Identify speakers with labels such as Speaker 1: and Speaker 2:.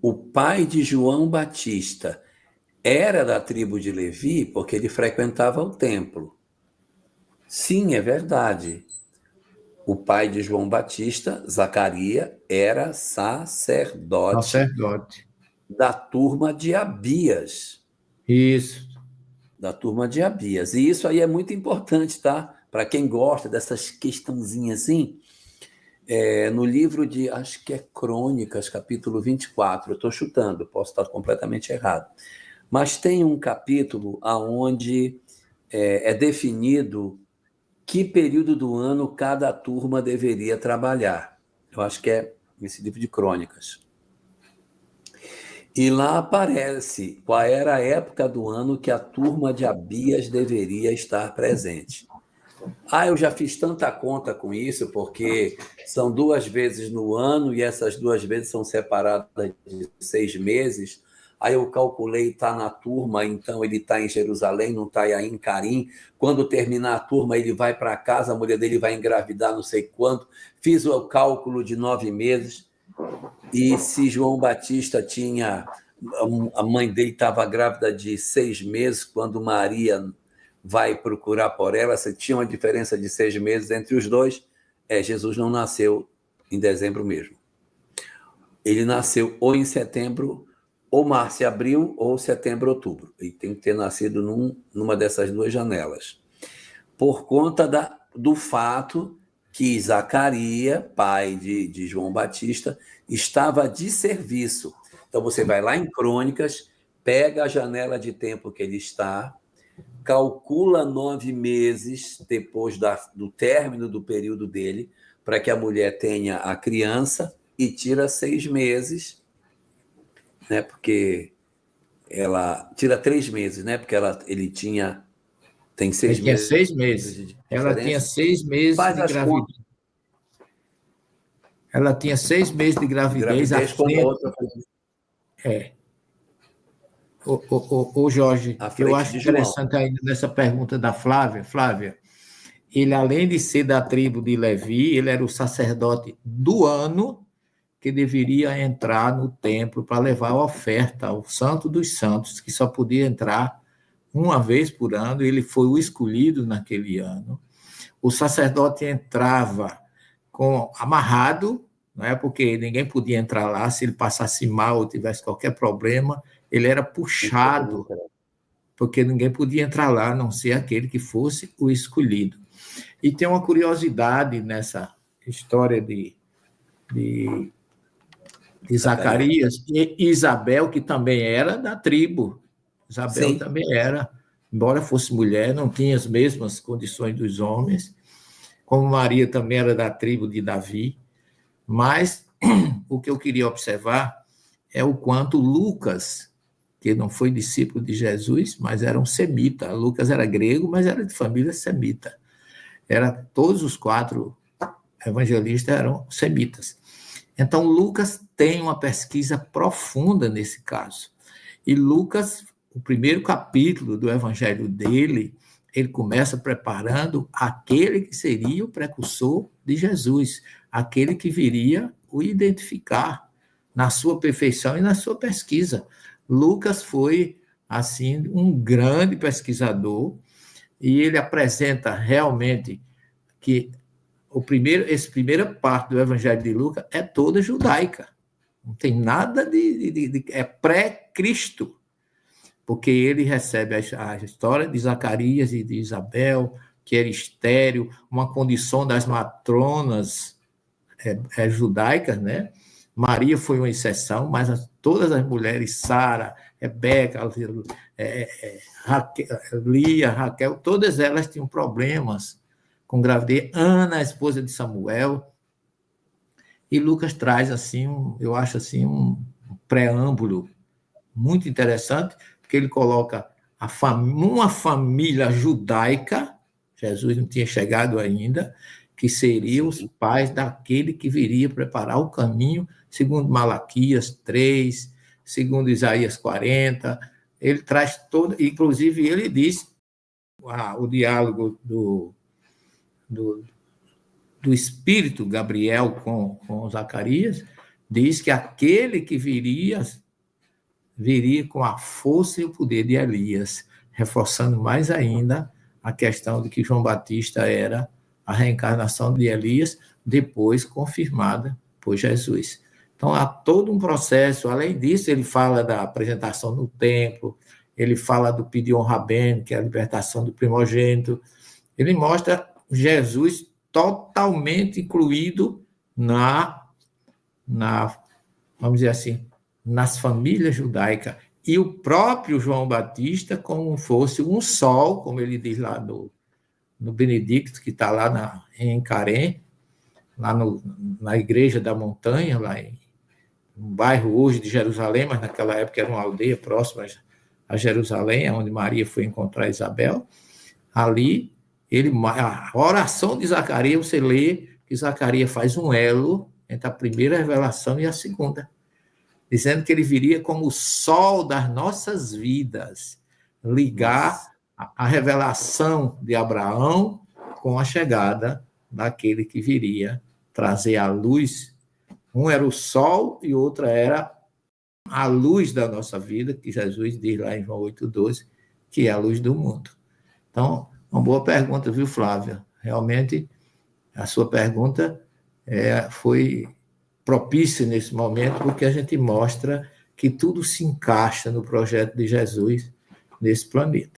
Speaker 1: o pai de João Batista era da tribo de Levi porque ele frequentava o templo. Sim, é verdade. O pai de João Batista, Zacarias, era sacerdote
Speaker 2: Sacerdote.
Speaker 1: da turma de Abias.
Speaker 2: Isso.
Speaker 1: Da turma de Abias. E isso aí é muito importante, tá? Para quem gosta dessas questãozinhas assim, no livro de, acho que é Crônicas, capítulo 24, eu estou chutando, posso estar completamente errado, mas tem um capítulo onde é definido que período do ano cada turma deveria trabalhar. Eu acho que é esse livro de Crônicas. E lá aparece qual era a época do ano que a turma de Abias deveria estar presente. Eu já fiz tanta conta com isso, porque são 2 vezes no ano e essas 2 vezes são separadas de 6 meses. Aí eu calculei, está na turma, então ele está em Jerusalém, não está aí em Carim. Quando terminar a turma, ele vai para casa, a mulher dele vai engravidar não sei quanto. Fiz o cálculo de 9 meses. E se João Batista tinha... A mãe dele estava grávida de 6 meses, quando Maria vai procurar por ela, se tinha uma diferença de 6 meses entre os dois, Jesus não nasceu em dezembro mesmo. Ele nasceu ou em setembro, ou março e abril, ou setembro, outubro. Ele tem que ter nascido numa dessas 2 janelas. Por conta do fato que Zacarias, pai de João Batista, estava de serviço. Então, você vai lá em Crônicas, pega a janela de tempo que ele está, calcula 9 meses depois do término do período dele, para que a mulher tenha a criança, e tira 6 meses, né? Porque ela tira 3 meses, né? Porque ele tem 6
Speaker 2: Ele tinha
Speaker 1: meses
Speaker 2: 6 meses.
Speaker 1: de
Speaker 2: Ela tinha
Speaker 1: diferença.
Speaker 2: 6 meses
Speaker 1: Faz
Speaker 2: de
Speaker 1: as
Speaker 2: gravidez.
Speaker 1: contas.
Speaker 2: Ela tinha 6 meses de gravidez à
Speaker 1: Gravidez como
Speaker 2: frente.
Speaker 1: outra.
Speaker 2: O Jorge,
Speaker 1: À
Speaker 2: eu
Speaker 1: frente
Speaker 2: acho
Speaker 1: de João.
Speaker 2: interessante ainda nessa pergunta da Flávia. Flávia, ele, além de ser da tribo de Levi, ele era o sacerdote do ano que deveria entrar no templo para levar a oferta ao Santo dos Santos, que só podia entrar uma vez por ano. Ele foi o escolhido naquele ano. O sacerdote entrava amarrado, não é? Porque ninguém podia entrar lá se ele passasse mal ou tivesse qualquer problema, ele era puxado, porque ninguém podia entrar lá, a não ser aquele que fosse o escolhido. E tem uma curiosidade nessa história de Zacarias e Isabel, que também era da tribo. Isabel
Speaker 1: Sim.
Speaker 2: também era, embora fosse mulher, não tinha as mesmas condições dos homens, como Maria também era da tribo de Davi. Mas o que eu queria observar é o quanto Lucas, que não foi discípulo de Jesus, mas era um semita. Lucas era grego, mas era de família semita. Todos os 4 evangelistas eram semitas. Então, Lucas tem uma pesquisa profunda nesse caso. E Lucas, o primeiro capítulo do evangelho dele, ele começa preparando aquele que seria o precursor de Jesus, aquele que viria o identificar na sua perfeição e na sua pesquisa. Lucas foi, assim, um grande pesquisador, e ele apresenta realmente que essa primeira parte do Evangelho de Lucas é toda judaica. Não tem nada é pré-Cristo, porque ele recebe a história de Zacarias e de Isabel, que era estéril, uma condição das matronas judaicas, né? Maria foi uma exceção, mas todas as mulheres, Sara, Rebeca, Lia, Raquel, todas elas tinham problemas com gravidez. Ana, a esposa de Samuel. E Lucas traz, assim, eu acho assim, um preâmbulo muito interessante, porque ele coloca uma família judaica, Jesus não tinha chegado ainda, que seriam os pais daquele que viria preparar o caminho, segundo Malaquias 3, segundo Isaías 40. Ele traz todo, inclusive ele diz, o diálogo do Espírito Gabriel com Zacarias, diz que aquele que viria com a força e o poder de Elias, reforçando mais ainda a questão de que João Batista era a reencarnação de Elias, depois confirmada por Jesus. Então, há todo um processo. Além disso, ele fala da apresentação no templo, ele fala do Pidyon Rabben, que é a libertação do primogênito. Ele mostra Jesus totalmente incluído vamos dizer assim, nas famílias judaicas. E o próprio João Batista como fosse um sol, como ele diz lá no Benedicto, que está lá em Carém, lá na Igreja da Montanha, lá no bairro hoje de Jerusalém, mas naquela época era uma aldeia próxima a Jerusalém, onde Maria foi encontrar Isabel. Ali, a oração de Zacarias, você lê que Zacarias faz um elo entre a primeira revelação e a segunda, dizendo que ele viria como o sol das nossas vidas, ligar a revelação de Abraão com a chegada daquele que viria trazer a luz. Um era o sol e outra era a luz da nossa vida, que Jesus diz lá em João 8,12, que é a luz do mundo. Então, uma boa pergunta, viu, Flávia? Realmente, a sua pergunta foi propícia nesse momento, porque a gente mostra que tudo se encaixa no projeto de Jesus nesse planeta.